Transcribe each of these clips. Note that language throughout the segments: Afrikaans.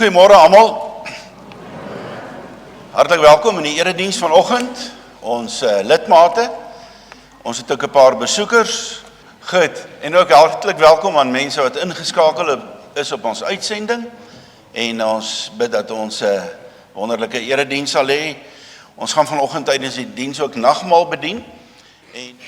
Goeiemôre almal. Hartlik welkom in die erediens vanoggend. Ons lidmate. Ons het ook 'n paar besoekers. Goed. En ook hartlik welkom aan mense wat ingeskakel is op ons uitsending. En ons bid dat ons 'n wonderlike erediens sal hê. Ons gaan vanoggend tydens die diens ook nagmaal bedien. En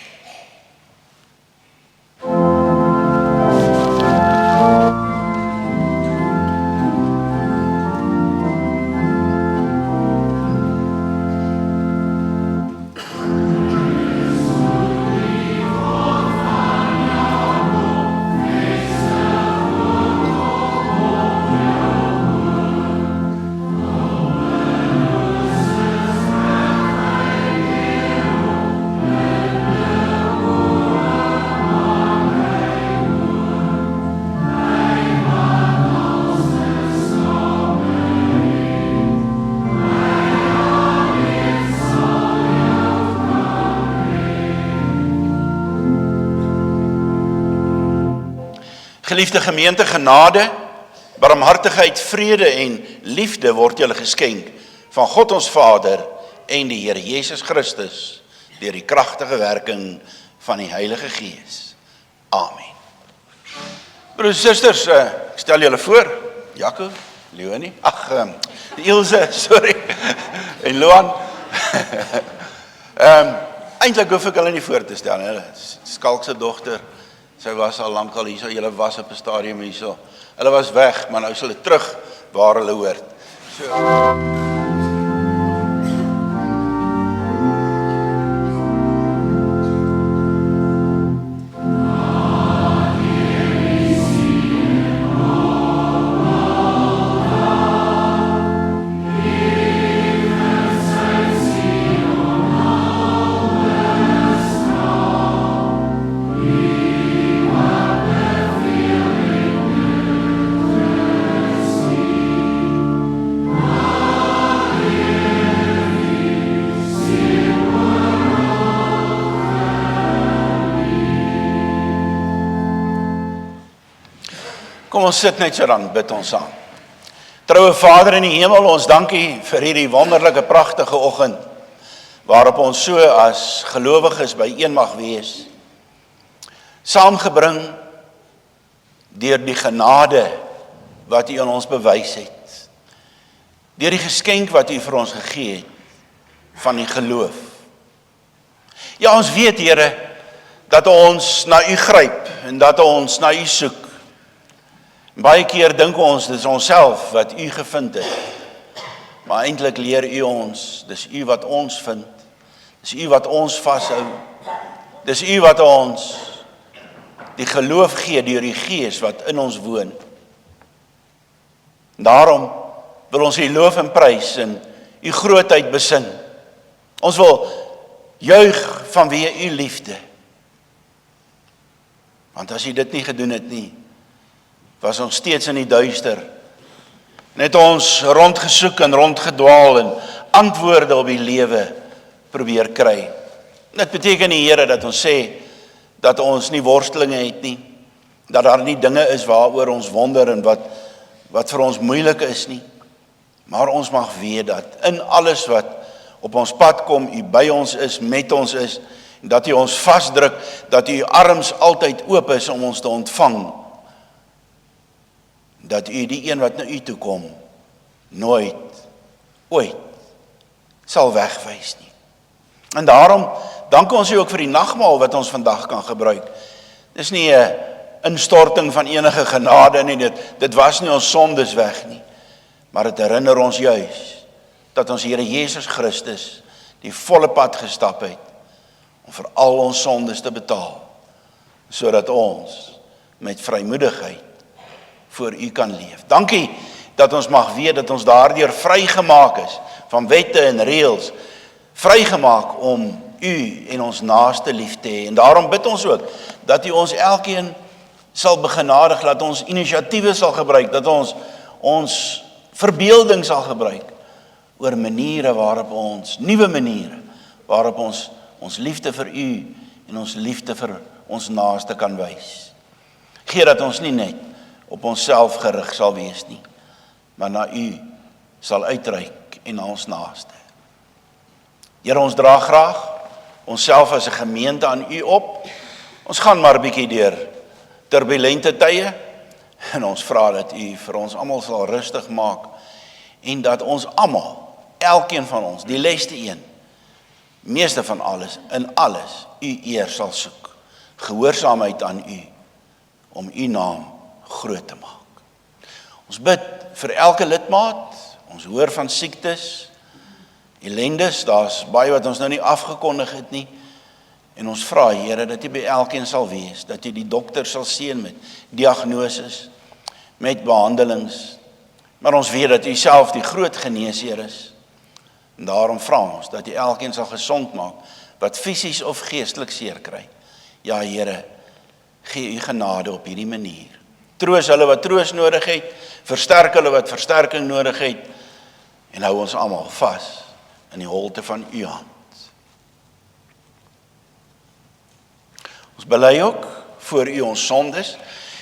geliefde gemeente, genade, barmhartigheid, vrede en liefde word julle geskenk van God ons Vader en die Here Jesus Christus deur die kragtige werking van die Heilige Gees. Amen. Broers en susters, ek stel julle voor, Jaco, Leonie, Ilse, sorry, en Loan. Eintlik hoef ek hulle nie voor te stel, hulle Skalk se dogter. Sy was al lank al hierso, julle was op 'n stadium hierso. Hulle was weg, maar nou is hulle terug waar hulle hoort. Kom ons sit net so dan, bid ons saam. Troue Vader in die hemel, ons dankie vir hierdie wonderlike pragtige oggend, waarop ons so as gelowiges byeen mag wees, saamgebring deur die genade wat U aan ons bewys het, deur die geskenk wat U vir ons gegee het, van die geloof. Ja, ons weet, Here, dat ons na U gryp, en dat ons na U soek. Baie keer dink ons, dis onsself wat U gevind het. Maar eintlik leer U ons, dis U wat ons vind. Dis U wat ons vashou. Dis U wat ons die geloof gee deur die Gees wat in ons woon. Daarom wil ons U loof en prys en U grootheid besing. Ons wil juig vanweë U liefde. Want as U dit nie gedoen het nie, was ons steeds in die duister. Net ons rondgesoek en rondgedwaal en antwoorde op die lewe probeer kry. Dit beteken nie, Here, dat ons sê dat ons nie worstelinge het nie, dat daar nie dinge is waaroor ons wonder en wat vir ons moeilik is nie. Maar ons mag weet dat in alles wat op ons pad kom, U by ons is, met ons is, en dat U ons vasdruk, dat U arms altyd oop is om ons te ontvang. Dat U die een wat na U toe kom, ooit sal wegwys nie. En daarom dank ons U ook vir die nagmaal wat ons vandag kan gebruik. Dis nie 'n instorting van enige genade nie, dit was nie ons sondes weg nie, maar dit herinner ons juis dat ons Here Jesus Christus die volle pad gestap het om vir al ons sondes te betaal, sodat ons met vrymoedigheid voor U kan leef. Dankie dat ons mag weet dat ons daardeur vrygemaak is van wette en reëls, vrygemaak om U en ons naaste lief te hê. En daarom bid ons ook dat U ons elkeen sal begenadig, dat ons inisiatiewe sal gebruik, dat ons verbeelding sal gebruik oor maniere waarop ons, nuwe maniere waarop ons liefde vir U en ons liefde vir ons naaste kan wys. Gee dat ons nie net op onsself gerig sal wees nie, maar na U sal uitreik en na ons naaste. Here, ons dra graag onsself as 'n gemeente aan U op. Ons gaan maar 'n bietjie deur turbulente tye en ons vra dat U vir ons almal sal rustig maak en dat ons almal, elkeen van ons, die leste een, meeste van alles, in alles, U eer sal soek. Gehoorsaamheid aan U, om U naam groot te maak. Ons bid vir elke lidmaat, ons hoor van siektes, ellendes, daar's baie wat ons nou nie afgekondig het nie, en ons vra, Here, dat U by elkeen sal wees, dat U die dokter sal seën met diagnoses, met behandelings, maar ons weet dat U self die groot geneesheer is, en daarom vra ons, dat U elkeen sal gesond maak, wat fisies of geestelik seer kry. Ja, Here, gee U genade op hierdie manier. Troos hulle wat troos nodig het, versterk hulle wat versterking nodig het, en hou ons almal vas in die holte van U hand. Ons bely ook voor U ons sondes,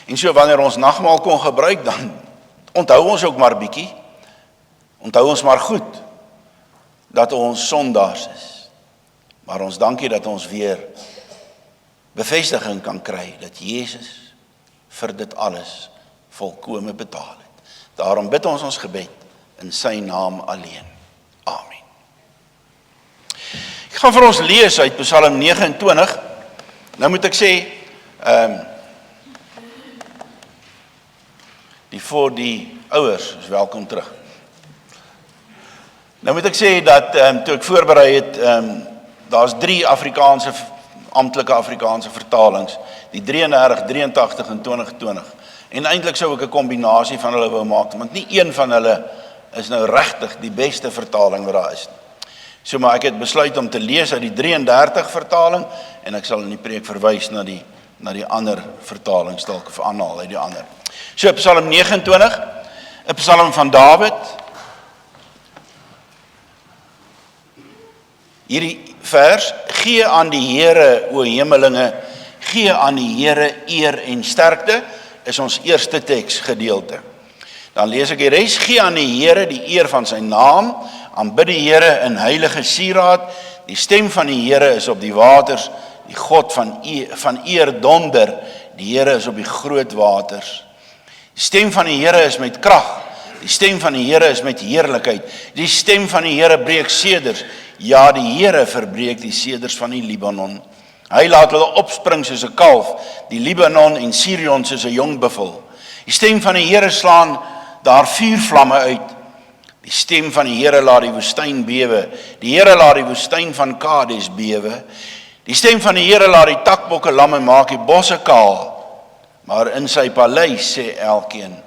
en so wanneer ons nagmaal kon gebruik, dan onthou ons ook maar bietjie, onthou ons maar goed, dat ons sondaars is. Maar ons dankie dat ons weer bevestiging kan kry, dat Jezus vir dit alles volkome betaal het. Daarom bid ons gebed in sy naam alleen. Amen. Ek gaan vir ons lees uit Psalm 29. Nou moet ek sê, die ouers is welkom terug. Nou moet ek sê dat, toe ek voorberei het, daar's 3 amptelike Afrikaanse vertalings, die 33, 83 en 2020. En eintlik sou ek 'n kombinasie van hulle wou maak, want nie een van hulle is nou regtig die beste vertaling wat daar is. So maar ek het besluit om te lees uit die 33 vertaling, en ek sal in die preek verwys na die ander vertaling, dalk of aanhaal uit die ander. So Psalm 29, 'n Psalm van Dawid. Hierdie vers, gee aan die Here, o hemelinge, gee aan die Here eer en sterkte, is ons eerste teksgedeelte. Dan lees ek die res, gee aan die Here die eer van sy naam, aanbid die Here in heilige sieraad, die stem van die Here is op die waters, die God van eer donder, die Here is op die groot waters. Die stem van die Here is met krag, die stem van die Here is met heerlikheid, die stem van die Here breek seders, ja, die Here verbreek die seders van die Libanon. Hy laat hulle opspring soos 'n kalf, die Libanon en Sirion soos 'n jong buffel. Die stem van die Here slaan daar vuurvlamme uit. Die stem van die Here laat die woestyn bewe. Die Here laat die woestyn van Kades bewe. Die stem van die Here laat die takbokke lam en maak die bosse kaal. Maar in sy paleis sê elkeen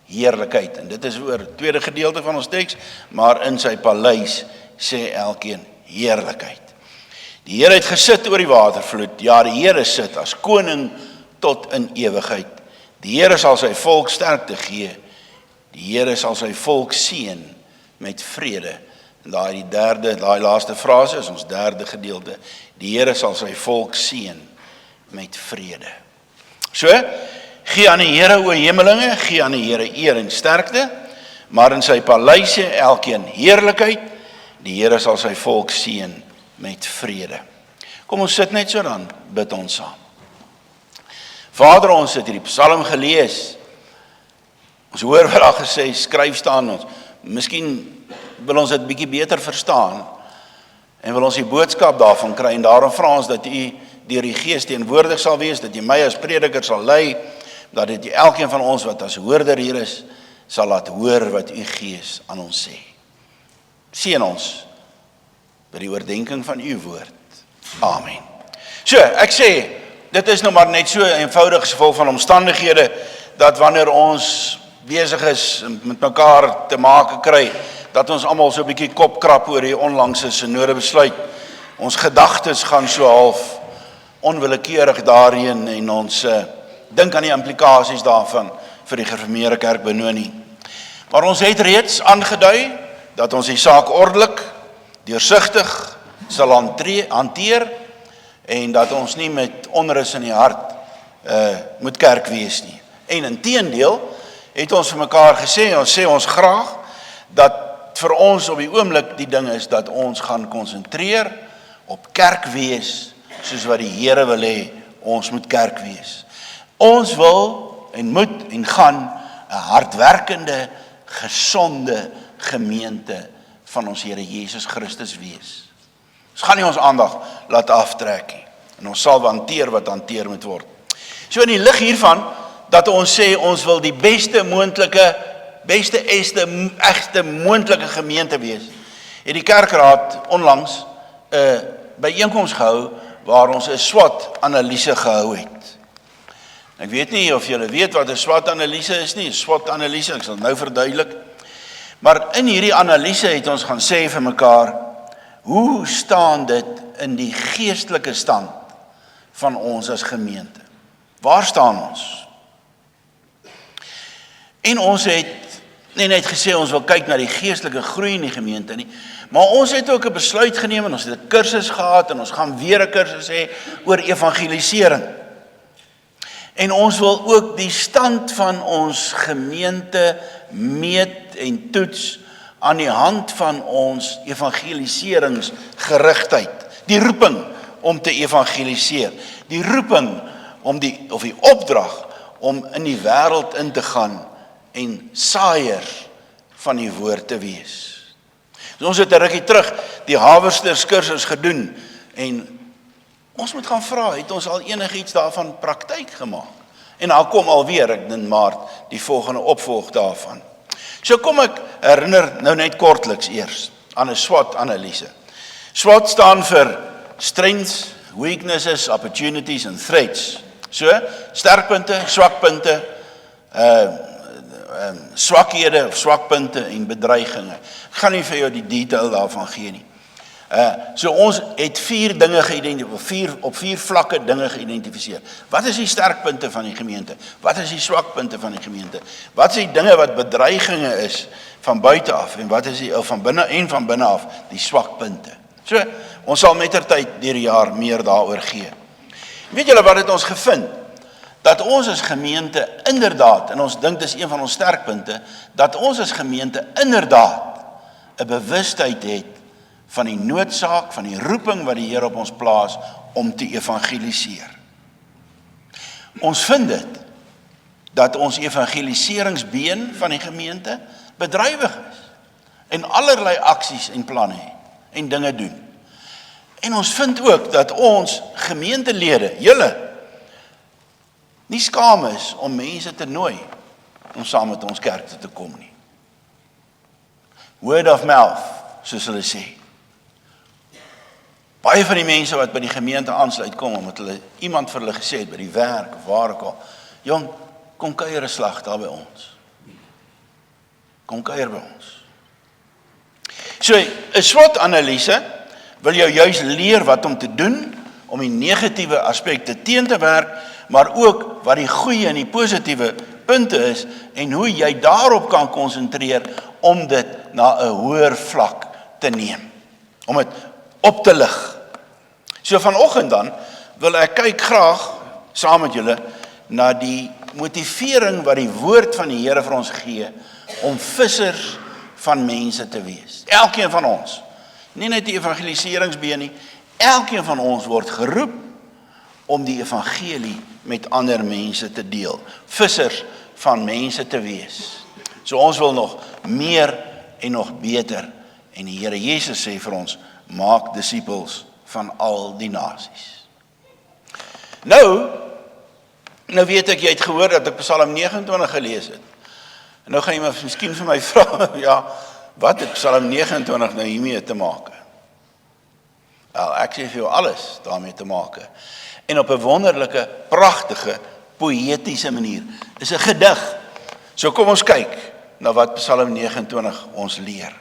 heerlikheid. En dit is oor die tweede gedeelte van ons teks, maar in sy paleis sê elkeen heerlikheid. Die Here het gesit oor die watervloed. Ja, die Here sit as koning tot in ewigheid. Die Here sal sy volk sterkte gee. Die Here sal sy volk seën met vrede. En daai laaste frase is ons derde gedeelte. Die Here sal sy volk seën met vrede. So, gee aan die Here, o hemelinge, gee aan die Here eer en sterkte, maar in sy paleise elkeen heerlikheid. Die Here sal sy volk seën met vrede. Kom ons sit net so, dan bid ons saam. Vader, ons het hierdie Psalm gelees. Ons hoor wat daar gesê, skryf staan ons. Miskien wil ons dit bietjie beter verstaan en wil ons die boodskap daarvan kry, en daarom vra ons dat U deur die Gees teenwoordig sal wees, dat U my as prediker sal lei, dat dit elkeen van ons wat as hoorder hier is, sal laat hoor wat U Gees aan ons sê. Seën ons by die oordenking van U woord. Amen. So, ek sê, dit is nou maar net so eenvoudig gevolg van omstandighede, dat wanneer ons besig is met mekaar te maak kry, dat ons almal so 'n bietjie kop krap oor die onlangse synode besluit. Ons gedagtes gaan so half onwillekeurig daarheen, en ons dink aan die implikasies daarvan vir die gereformeerde kerk Benoni. Maar ons het reeds aangedui dat ons die saak ordelik, deursigtig sal hanteer, en dat ons nie met onrus in die hart moet kerk wees nie. En inteendeel het ons vir mekaar gesê, ons sê ons graag, dat vir ons op die oomblik die ding is, dat ons gaan konsentreer op kerk wees, soos wat die Here wil hê, ons moet kerk wees. Ons wil en moet en gaan 'n hardwerkende, gesonde gemeente van ons Here Jesus Christus wees. Ons gaan nie ons aandag laat aftrek nie, en ons sal hanteer wat hanteer moet word. So in die lig hiervan, dat ons sê ons wil die beste egte moontlike gemeente wees, het die kerkraad onlangs 'n byeenkoms gehou, waar ons 'n SWOT-analise gehou het. Ek weet nie of julle weet wat 'n SWOT-analise is nie, 'n SWOT-analise, ek sal nou verduidelik. Maar in hierdie analise het ons gaan sê vir mekaar, hoe staan dit in die geestelike stand van ons as gemeente? Waar staan ons? En ons het nie net gesê ons wil kyk na die geestelike groei in die gemeente nie, maar ons het ook 'n besluit geneem en ons het 'n kursus gehad en ons gaan weer 'n kursus hê oor evangelisering. En ons wil ook die stand van ons gemeente meet en toets aan die hand van ons evangeliseringsgerigtheid. Die roeping om te evangeliseer. Die roeping om die opdrag om in die wêreld in te gaan en saaiers van die woord te wees. So ons het 'n rukkie terug die Hawersters kursus gedoen en ons moet gaan vra, het ons al enigiets daarvan praktyk gemaak? En daar kom alweer, ek dink Maart, die volgende opvolg daarvan. So kom ek herinner nou net kortliks eers aan 'n SWOT-analise. SWOT staan vir Strengths, Weaknesses, Opportunities and Threats. So, sterkpunte, swakpunte, swakhede of swakpunte en bedreigings. Ek gaan nie vir jou die detail daarvan gee nie. So ons het 4 dinge geïdentifiseer, op 4 vlakke dinge geïdentifiseer. Wat is die sterkpunte van die gemeente? Wat is die swakpunte van die gemeente? Wat is die dinge wat bedreigings is van buite af en wat is die van binne en van binne af die swakpunte? So, ons sal mettertyd deur die jaar meer daaroor gee. Weet julle wat het ons gevind? Dat ons as gemeente inderdaad, en ons dink dis een van ons sterkpunte, dat ons as gemeente inderdaad 'n bewustheid het van die noodsaak, van die roeping wat die Here op ons plaas om te evangeliseer. Ons vind dit dat ons evangeliseringsbeen van die gemeente bedrywig is en allerlei aksies en planne het en dinge doen. En ons vind ook dat ons gemeentelede, julle, nie skaam is om mense te nooi om saam met ons kerk te kom nie. Word of mouth, soos hulle sê. Baie van die mense wat by die gemeente aansluit kom, omdat hulle iemand vir hulle gesê het by die werk of waar ook al, jong, kom kuier 'n slag daar by ons. Kom kuier by ons. So, 'n SWOT-analise wil jou juis leer wat om te doen om die negatiewe aspekte teen te werk, maar ook wat die goeie en die positiewe punte is en hoe jy daarop kan konsentreer om dit na 'n hoër vlak te neem, om dit op te lig. So vanoggend dan wil ek kyk graag saam met julle na die motivering wat die woord van die Here vir ons gee om vissers van mense te wees. Elkeen van ons, nie net die evangeliseringsbeen nie, elkeen van ons word geroep om die evangelie met ander mense te deel, vissers van mense te wees. So ons wil nog meer en nog beter, en die Here Jesus sê vir ons, maak disippels van al die nasies. Nou weet ek, jy het gehoor dat ek Psalm 29 gelees het. En nou gaan jy miskien vir my vra, ja, wat het Psalm 29 nou hiermee te maak? Wel, ek sê vir jou alles daarmee te maak. En op 'n wonderlike, pragtige, poëtiese manier. Is 'n gedig. So kom ons kyk na wat Psalm 29 ons leer.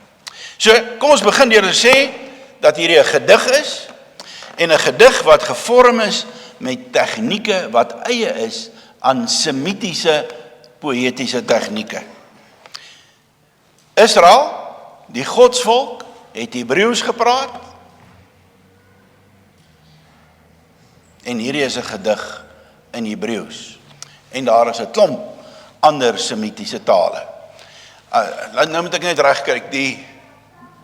So kom ons begin deur te sê dat hierdie 'n gedig is, en 'n gedig wat gevorm is met tegnieke wat eie is aan semitiese poëtiese tegnieke. Israel, die godsvolk, het Hebreëus gepraat, en hierdie is 'n gedig in Hebreëus. En daar is 'n klomp ander Semitiese tale. Nou moet ek net reg kyk, die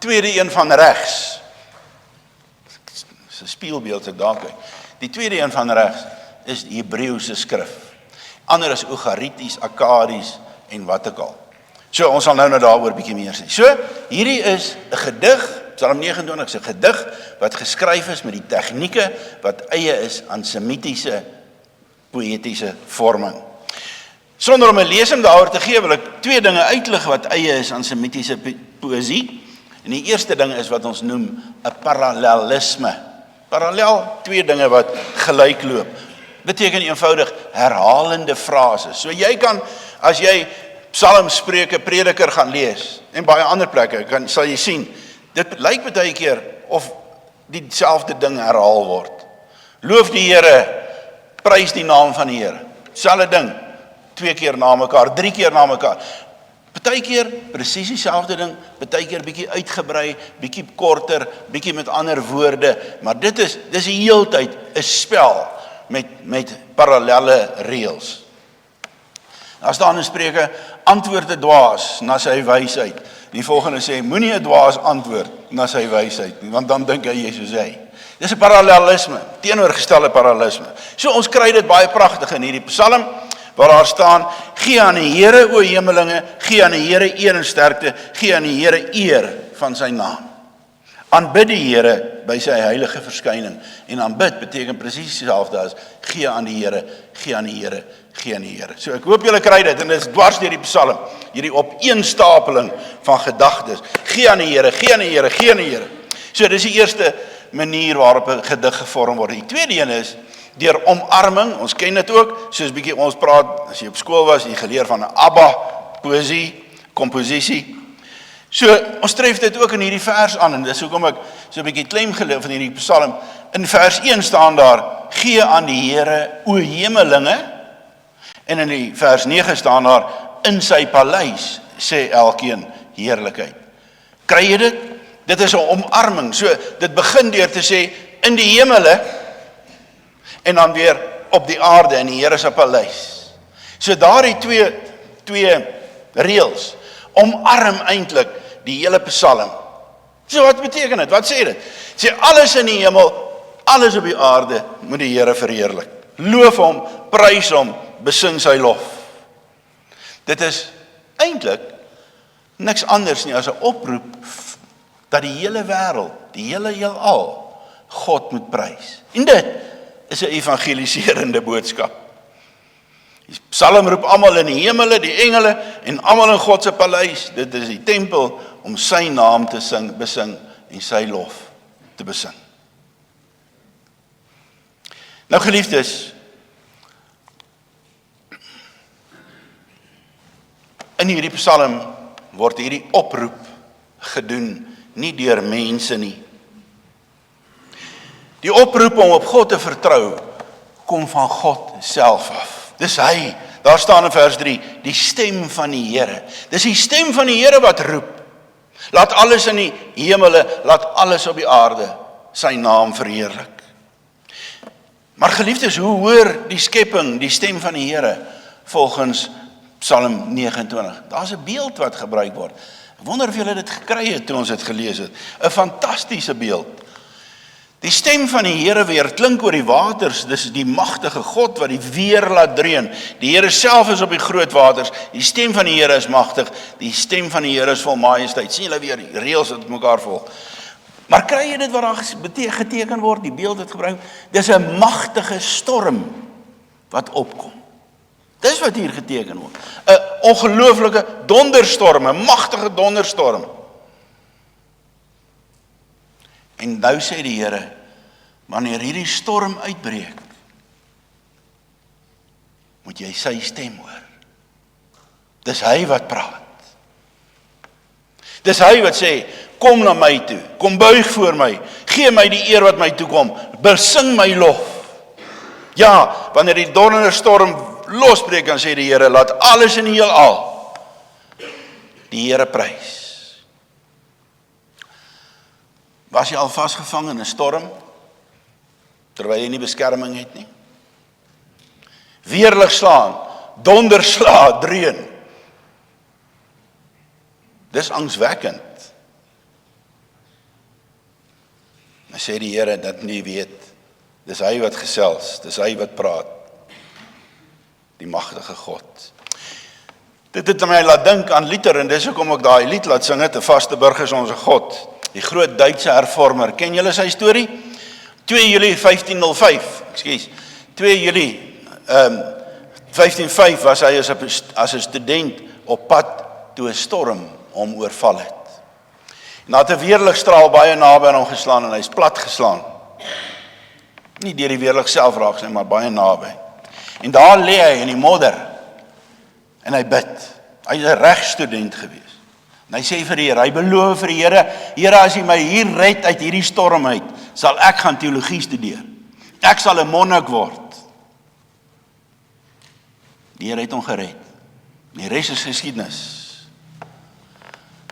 tweede een van regs, dis 'n spieelbeeld as ek daar kyk, die tweede een van regs is die Hebreëse skrif. Ander is Ugarities, Akkadies en wat ook al. So, ons sal nou daaroor bietjie meer sê. So, hierdie is 'n gedig, Psalm 29 is 'n gedig wat geskryf is met die tegnieke wat eie is aan Semitiese poëtiese vorming. Sonder om 'n lesing daaroor te gee, wil ek twee dinge uitlig wat eie is aan Semitiese poësie. En die eerste ding is wat ons noem 'n parallelisme. Parallel, twee dinge wat gelyk loop. Beteken eenvoudig herhalende frases. So jy kan, as jy Psalmspreuke prediker gaan lees, en baie ander plekke, sal jy sien, dit lyk baie keer of dieselfde ding herhaal word. Loof die Here, prys die naam van die Here. Selfde ding, 2 keer na mekaar, 3 keer na mekaar. Partykeer presies dieselfde ding, partykeer bietjie uitgebrei, bietjie korter, bietjie met ander woorde, maar dis die heeltyd 'n spel met parallelle reëls. Daar staan in Spreuke, antwoord 'n dwaas na sy wysheid. Die volgende sê, moenie 'n dwaas antwoord na sy wysheid nie, want dan dink hy jy soos hy. Dis 'n parallelisme, teenoorgestelde parallelisme. So ons kry dit baie pragtig in hierdie Psalm, waar daar staan, gee aan die Here, o hemelinge, gee aan die Here eer en sterkte, gee aan die Here eer van sy naam. Aanbid die Here by sy heilige verskyning. En aanbid beteken presies dieselfde as gee aan die Here, gee aan die Here, gee aan die Here. So ek hoop julle kry dit, en dit is dwars deur die Psalm, hierdie opeenstapeling van gedagtes. Gee aan die Here, gee aan die Here, gee aan die Here. So dis die eerste manier waarop 'n gedig gevorm word. Die tweede een is deur omarming. Ons ken dit ook, soos bietjie ons praat, as jy op skool was, jy geleer van 'n ABBA, poësie, komposisie. So, ons tref dit ook in hierdie vers aan, en dis hoekom ek so 'n bietjie klem gelê van hierdie Psalm. In vers 1 staan daar, gee aan die Here, o hemelinge, en in die vers 9 staan daar, in sy paleis, sê elkeen heerlikheid. Kry jy dit? Dit is 'n omarming. So, dit begin deur te sê, in die hemele, en dan weer op die aarde, in die Here se paleis. So daardie twee reëls omarm eintlik die hele Psalm. So wat beteken dit? Wat sê dit? Sê alles in die hemel, alles op die aarde moet die Here verheerlik. Loof hom, prys hom, besing sy lof. Dit is eintlik niks anders nie as 'n oproep dat die hele wêreld, die hele heelal God moet prys. En dit is 'n evangeliserende boodskap. Die Psalm roep almal in die hemele, die engele en almal in God se paleis. Dit is die tempel om sy naam te besing en sy lof te besing. Nou geliefdes, in hierdie Psalm word hierdie oproep gedoen nie deur mense nie. Die oproep om op God te vertrou kom van God self af. Dis hy. Daar staan in vers 3, die stem van die Here. Dis die stem van die Here wat roep. Laat alles in die hemele, laat alles op die aarde sy naam verheerlik. Maar geliefdes, hoe hoor die skepping die stem van die Here volgens Psalm 29? Daar's 'n beeld wat gebruik word. Ek wonder of julle dit gekry het toe ons dit gelees het. 'n Fantastiese beeld. Die stem van die Here weer klink oor die waters. Dis die magtige God wat die weer laat dreun. Die Here self is op die groot waters. Die stem van die Here is magtig. Die stem van die Here is vol majesteit. Sien julle weer die reëls wat mekaar volg. Maar kry jy dit wat daar geteken word, die beeld wat gebruik? Dis 'n magtige storm wat opkom. Dis wat hier geteken word. 'n Ongelooflike donderstorm, 'n magtige donderstorm. En nou sê die Here, wanneer hierdie storm uitbreek, moet jy sy stem hoor. Dis hy wat praat. Dis hy wat sê, kom na my toe, kom buig voor my, gee my die eer wat my toekom, besing my lof. Ja, wanneer die donderstorm losbreek, dan sê die Here, laat alles in die heelal die Here prys. Was jy al vasgevang in 'n storm, terwyl jy nie beskerming het nie? Weerlig slaan, donderslae, dreun. Dis angswekkend. Dan sê die Here dat nie weet, dis hy wat gesels, dis hy wat praat, die magtige God. Dit het my laat dink aan Luther, en dis hoekom ek daai lied laat sing het, 'n vaste burger is onze God, die groot Duitse hervormer. Ken julle sy storie? 2 Julie 1505, 2 Julie 1505 was hy as 'n student op pad toe 'n storm hom oorval het. En daar het 'n weerligstraal baie naby aan hom geslaan en hy's plat geslaan. Nie deur die weerlig self raak nie, maar baie naby. En daar lê hy in die modder en hy bid. Hy's 'n regsstudent gewees. En hy sê vir die Here, hy beloof vir die Here, Here, as U my hier red uit hierdie storm uit, sal ek gaan teologie studeer. Ek sal 'n monnik word. Die Here het hom gered. Die res is geskiedenis.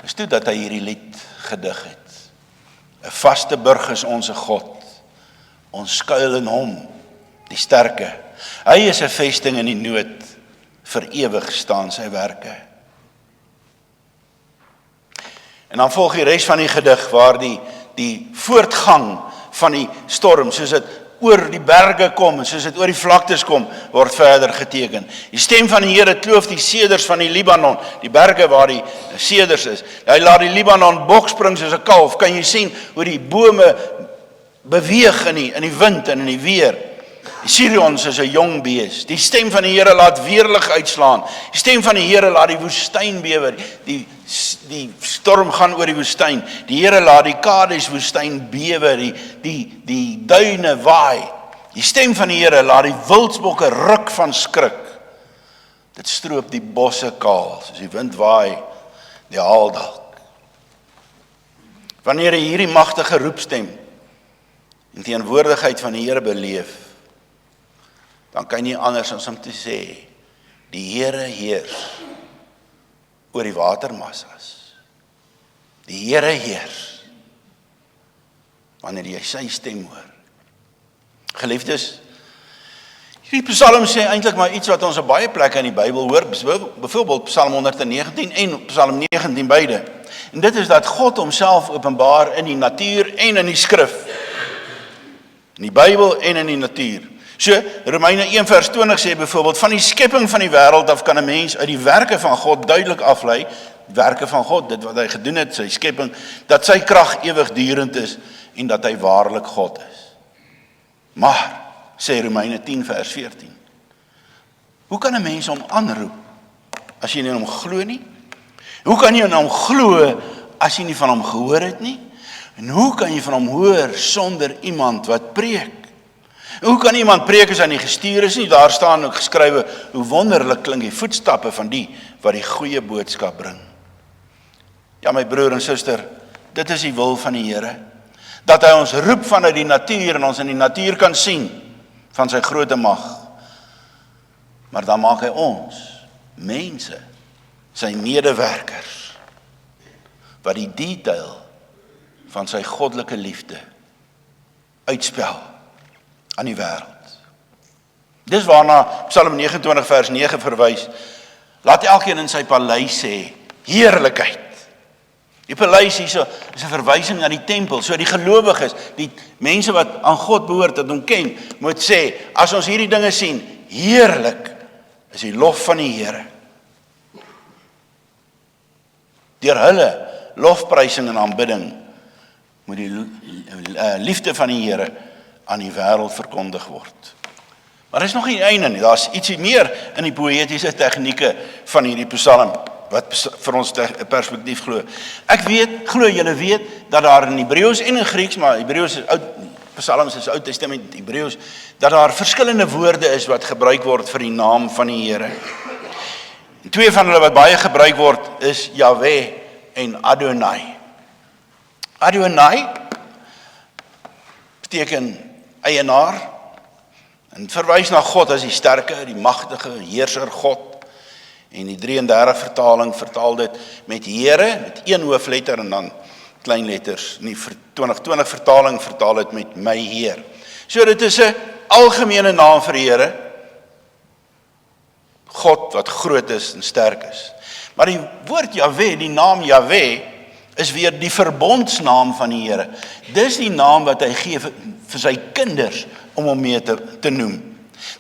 Dis toe dat hy hierdie lied gedig het. 'n vaste burg is onze God. Ons skuil in hom, die sterke. Hy is 'n vesting in die nood. Vir ewig staan sy werke. En dan volg die res van die gedig waar die voortgang van die storm, soos dit oor die berge kom en soos dit oor die vlaktes kom, word verder geteken. Die stem van die Here kloof die seders van die Libanon, die berge waar die seders is. Hy laat die Libanon bokspring soos 'n kalf. Kan jy sien hoe die bome beweeg in die wind en in die weer? Die Sirions is 'n jong bees. Die stem van die Here laat weerlig uitslaan. Die stem van die Here laat die woestyn bewe. Die storm gaan oor die woestyn. Die Here laat die Kades woestyn bewe, die duine waai. Die stem van die Here laat die wildsbokke ruk van skrik. Dit stroop die bosse kaal, soos die wind waai, die haaldalk. Wanneer jy hierdie magtige roepstem in teenwoordigheid van die Here beleef, dan kan jy anders as om te sê, die Here heers oor die watermassas. Die Here heers wanneer jy sy stem hoor. Geliefdes, hierdie Psalm sê eintlik maar iets wat ons op baie plekke in die Bybel hoor, byvoorbeeld Psalm 119 en Psalm 19 beide. En dit is dat God homself openbaar in die natuur en in die skrif. In die Bybel en in die natuur. So, Romeine 1 vers 20 sê byvoorbeeld, van die skepping van die wêreld af kan 'n mens uit die werke van God duidelik aflei, werke van God, dit wat hy gedoen het, sy skepping, dat sy krag ewigdurend is en dat hy waarlik God is. Maar, sê Romeine 10 vers 14, hoe kan 'n mens hom aanroep as jy nie in hom glo nie? Hoe kan jy in hom glo as jy nie van hom gehoor het nie? En hoe kan jy van hom hoor sonder iemand wat preek? Hoe kan iemand preek as hy nie gestuur is nie? Daar staan ook geskrywe, hoe wonderlik klink die voetstappe van die wat die goeie boodskap bring. Ja, my broer en suster, dit is die wil van die Here, dat hy ons roep vanuit die natuur en ons in die natuur kan sien van sy groote mag. Maar dan maak hy ons, mense, sy medewerkers, wat die detail van sy goddelike liefde uitspel aan die wêreld. Dis waarna Psalm 29 vers 9 verwys. Laat elkeen in sy paleis sê, heerlikheid. Die paleis hier is 'n verwysing na die tempel. So die gelowiges, die mense wat aan God behoort, dat hom ken, moet sê, as ons hierdie dinge sien, heerlik is die lof van die Here. Deur hulle lofprysing en aanbidding moet die liefde van die Here aan die wêreld verkondig word. Maar is nog nie einde nie. Daar's ietsie meer in die poëtiese tegnieke van hierdie Psalm wat vir ons perspektief glo. Ek glo julle weet dat daar in Hebreëus en in Grieks, maar Hebreëus is oud, Psalms is Ou Testament, Hebreëus, dat daar verskillende woorde is wat gebruik word vir die naam van die Here. En twee van hulle wat baie gebruik word is Yahweh en Adonai. Adonai beteken eienaar en verwys na God as die sterke, die magtige heerser God. En die 33 vertaling vertaal dit met Here, met een hoofletter en dan kleinletters. Die 2020 vertaling vertaal dit met my Heer. So dit is 'n algemene naam vir die Here. God wat groot is en sterk is. Maar die woord Jahwe, die naam Jahwe, is weer die verbondsnaam van die Here. Dis die naam wat hy gee vir sy kinders om hom mee te noem.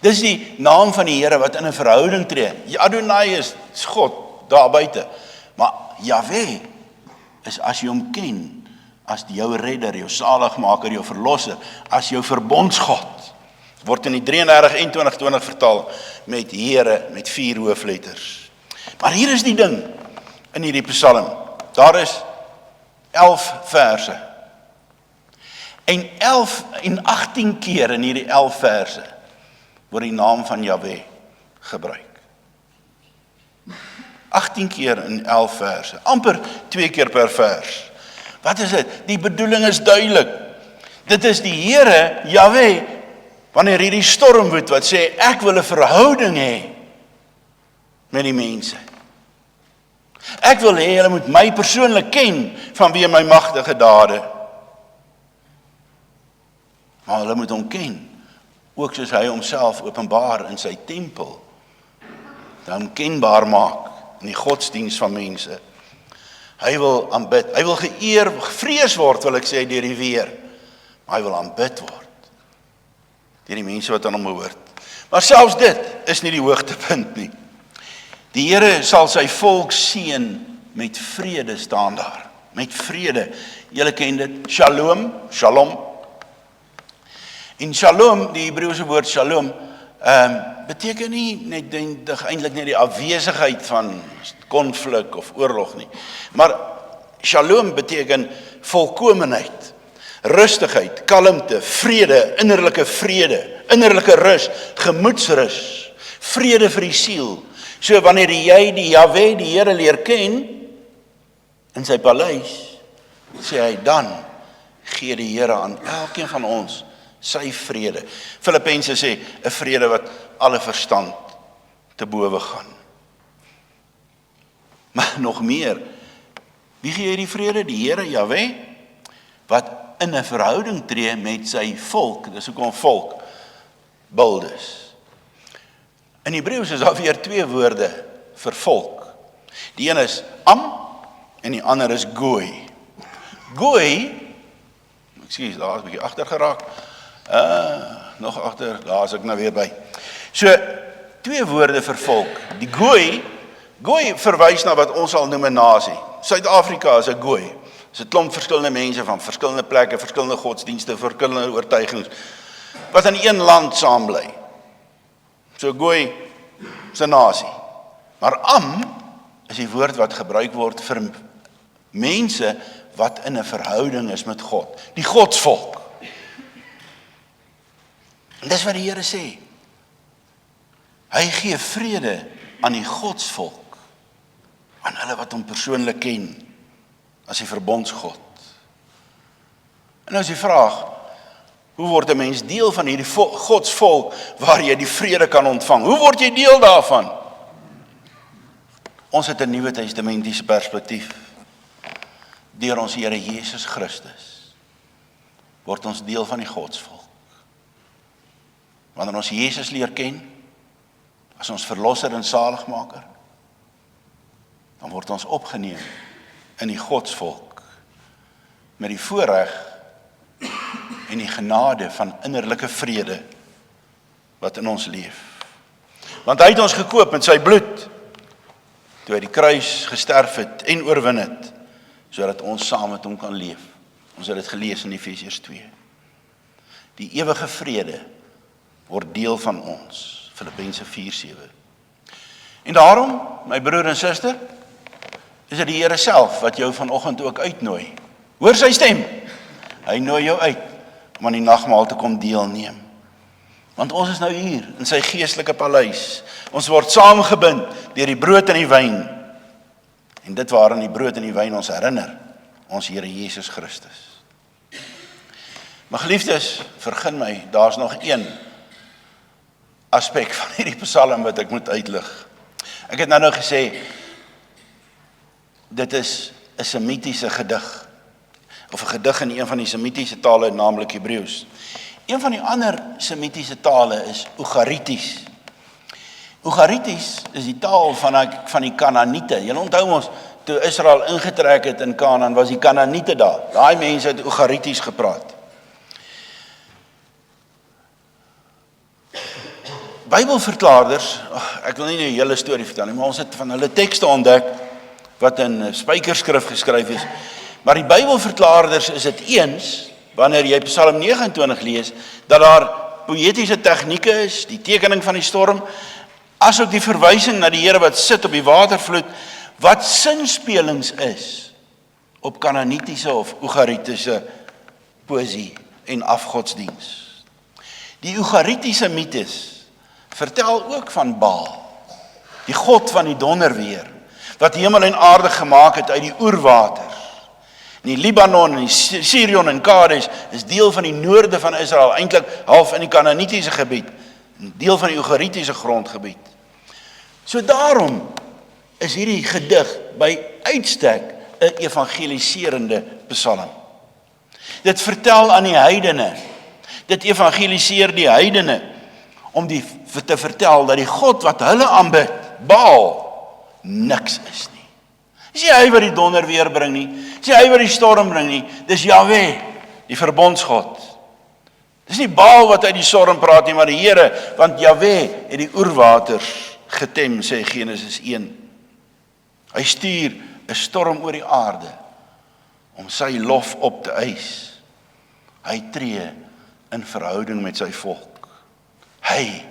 Dis die naam van die Here wat in 'n verhouding tree. Adonai is God daar buite. Maar Jahwe is as jy hom ken, as jou redder, jou saligmaker, jou verlosser, as jou verbondsgod. Word in die 33:21-20 vertaal met Here met 4 hoofletters. Maar hier is die ding in hierdie Psalm. Daar is 11 verse. En 18 keer in hierdie 11 verse word die naam van Jahwe gebruik. 18 keer in 11 verse, amper 2 keer per vers. Wat is dit? Die bedoeling is duidelik. Dit is die Here, Jahwe, wanneer hierdie storm woed, wat sê, ek wil 'n verhouding hê met die mense. Ek wil hê hulle moet my persoonlik ken vanweë my magtige dade. Maar hulle moet hom ken, ook soos hy homself openbaar in sy tempel, hom kenbaar maak in die godsdiens van mense. Hy wil aanbid, hy wil geëer, gevrees word, wil ek sê, deur die weer, maar hy wil aanbid word deur die mense wat aan hom behoort. Maar selfs dit is nie die hoogtepunt nie. Die Here sal sy volk seën met vrede, staan daar. Met vrede. Julle ken dit, shalom, shalom. En shalom, die Hebreëse woord shalom, beteken nie net eintlik nie die afwesigheid van konflik of oorlog nie. Maar shalom beteken volkomenheid, rustigheid, kalmte, vrede, innerlike rus, gemoedsrus, vrede vir die siel. So wanneer jy die Jahwe, die Here leer ken in sy paleis, sê hy, dan gee die Here aan elkeen van ons sy vrede. Filippense sê, 'n vrede wat alle verstand te bowe gaan. Maar nog meer, wie gee die vrede? Die Here, Jahwe, wat in 'n verhouding tree met sy volk, dis hoekom volk, buldes. In Hebreëus is daar weer 2 woorde vir volk. Die een is am en die ander is gooi. Gooi, ekskuus, daar is 'n bietjie agter geraak. Nog agter, daar is ek nou weer by. So, 2 woorde vir volk. Die gooi verwys na wat ons al noem 'n nasie. Suid-Afrika is 'n gooi. Dis 'n klomp verskillende mense van verskillende plekke, verskillende godsdienste, verskillende oortuigings, wat in een land saam bly. So gooi is 'n nasie. Maar am is die woord wat gebruik word vir mense wat in 'n verhouding is met God, die godsvolk. En dis wat die Here sê. Hy gee vrede aan die godsvolk, aan hulle wat hom persoonlik ken as die verbondsgod. En nou is die vraag, hoe word 'n mens deel van hierdie godsvolk waar jy die vrede kan ontvang? Hoe word jy deel daarvan? Ons het 'n Nuwe Testamentiese perspektief. Deur ons Here Jesus Christus word ons deel van die godsvolk. Wanneer ons Jesus leer ken as ons verlosser en saligmaker, dan word ons opgeneem in die godsvolk met die voorreg en die genade van innerlike vrede wat in ons leef. Want hy het ons gekoop met sy bloed, toe hy die kruis gesterf het en oorwin het, sodat ons saam met hom kan leef. Ons het dit gelees in Efesiërs 2. Die ewige vrede word deel van ons, Filippense 4:7. En daarom, my broer en suster, is dit die Here self wat jou vanoggend ook uitnooi. Hoor sy stem. Hy nooi jou uit om aan die nagmaal te kom deelneem. Want ons is nou hier in sy geestelike paleis. Ons word saamgebind deur die brood en die wyn. En dit waarin die brood en die wyn ons herinner, ons Here Jesus Christus. My geliefdes, vergun my, daar's nog een aspek van hierdie Psalm wat ek moet uitlig. Ek het nou gesê, dit is 'n semitiese gedig, of 'n gedig in een van die semitiese tale, naamlik Hebreëus. Een van die ander semitiese tale is Ugarities. Ugarities is die taal van die Kanaaniete. Julle onthou ons, toe Israel ingetrek het in Kanaan, was die Kanaaniete daar. Daai mense het Ugarities gepraat. Bybelverklaarders, ek wil nie die hele storie vertel nie, maar ons het van hulle tekste ontdek, wat in spykerskrif geskryf is, maar die Bybelverklaarders is dit eens, wanneer jy Psalm 29 lees, dat daar poëtiese tegnieke is, die tekening van die storm, asook die verwysing na die Here wat sit op die watervloed, wat sinspelings is op Kanaanitiese of Ugaritiese poesie en afgodsdiens. Die Ugaritiese mites vertel ook van Baal, die god van die donderweer, wat hemel en aarde gemaak het uit die oerwater. En die Libanon en die Sirion en Kades is deel van die noorde van Israel, eintlik half in die Kanaanitiese gebied, deel van die Ugaritiese grondgebied. So daarom is hierdie gedig by uitstek 'n evangeliserende psalm. Dit vertel aan die heidene, dit evangeliseer die heidene, om te vertel dat die God wat hulle aanbid, Baal, niks is nie. Dis nie hy wat die donderweer bring nie, dis nie hy wat die storm bring nie, dis Jahwe, die verbondsgod. Dis nie Baal wat uit die storm praat nie, maar die Here, want Jahwe het die oerwaters getem, sê Genesis 1. Hy stuur 'n storm oor die aarde, om sy lof op te eis. Hy tree in verhouding met sy volk. Hy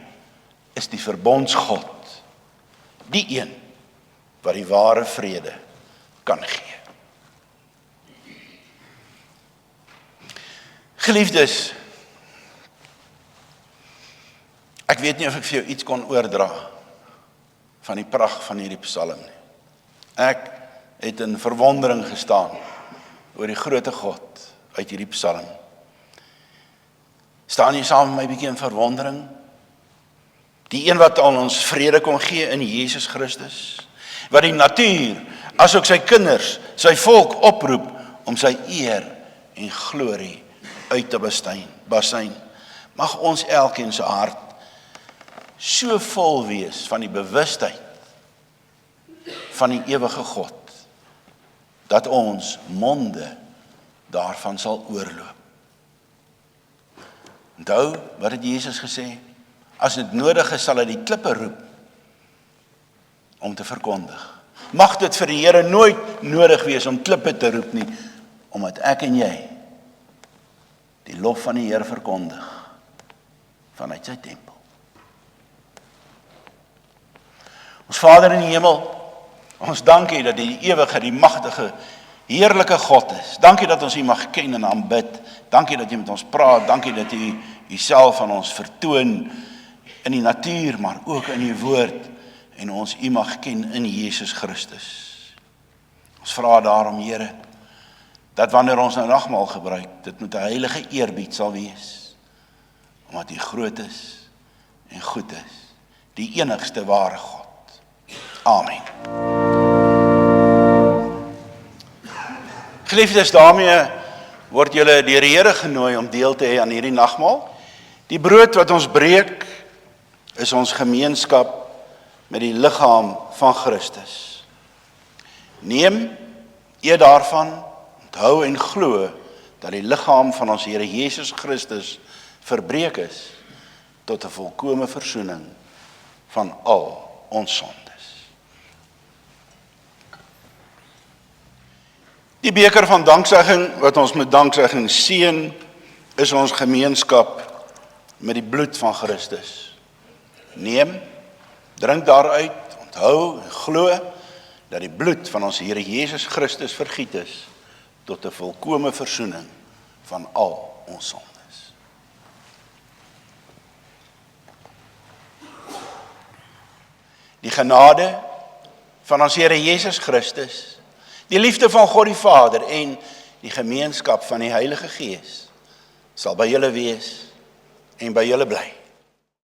is die verbondsgod, die een wat die ware vrede kan gee. Geliefdes, ek weet nie of ek vir jou iets kon oordra van die pragt van hierdie psalm nie. Ek het in verwondering gestaan oor die groote God uit hierdie psalm. Staan jy saam met my bietjie in verwondering? Die een wat aan ons vrede kom gee in Jesus Christus, wat die natuur, asook sy kinders, sy volk oproep om sy eer en glorie uit te basyn. Mag ons elkeen se hart so vol wees van die bewustheid van die ewige God, dat ons monde daarvan sal oorloop. Onthou, wat het Jesus gesê? As dit nodig is, sal hy die klippe roep om te verkondig. Mag dit vir die Here nooit nodig wees om klippe te roep nie, omdat ek en jy die lof van die Here verkondig vanuit sy tempel. Ons Vader in die hemel, ons dankie dat U die ewige, die magtige, heerlike God is. Dankie dat ons U mag ken en aanbid. Dankie dat U met ons praat. Dankie dat U Uself aan ons vertoon in die natuur, maar ook in U woord, en ons U mag ken in Jesus Christus. Ons vra daarom, Here, dat wanneer ons nou nagmaal gebruik, dit met 'n heilige eerbied sal wees, omdat U groot is en goed is, die enigste ware God. Amen. Geliefdes, daarmee word julle deur die Here genooi om deel te hê aan hierdie nagmaal. Die brood wat ons breek is ons gemeenskap met die liggaam van Christus. Neem, eet daarvan, onthou en glo dat die liggaam van ons Here Jesus Christus verbreek is tot 'n volkome versoening van al ons sondes. Die beker van danksegging wat ons met danksegging seën, is ons gemeenskap met die bloed van Christus. Neem, drink daaruit, onthou en glo dat die bloed van ons Here Jesus Christus vergiet is tot 'n volkome versoening van al ons sondes. Die genade van ons Here Jesus Christus, die liefde van God die Vader en die gemeenskap van die Heilige Gees sal by julle wees en by julle bly.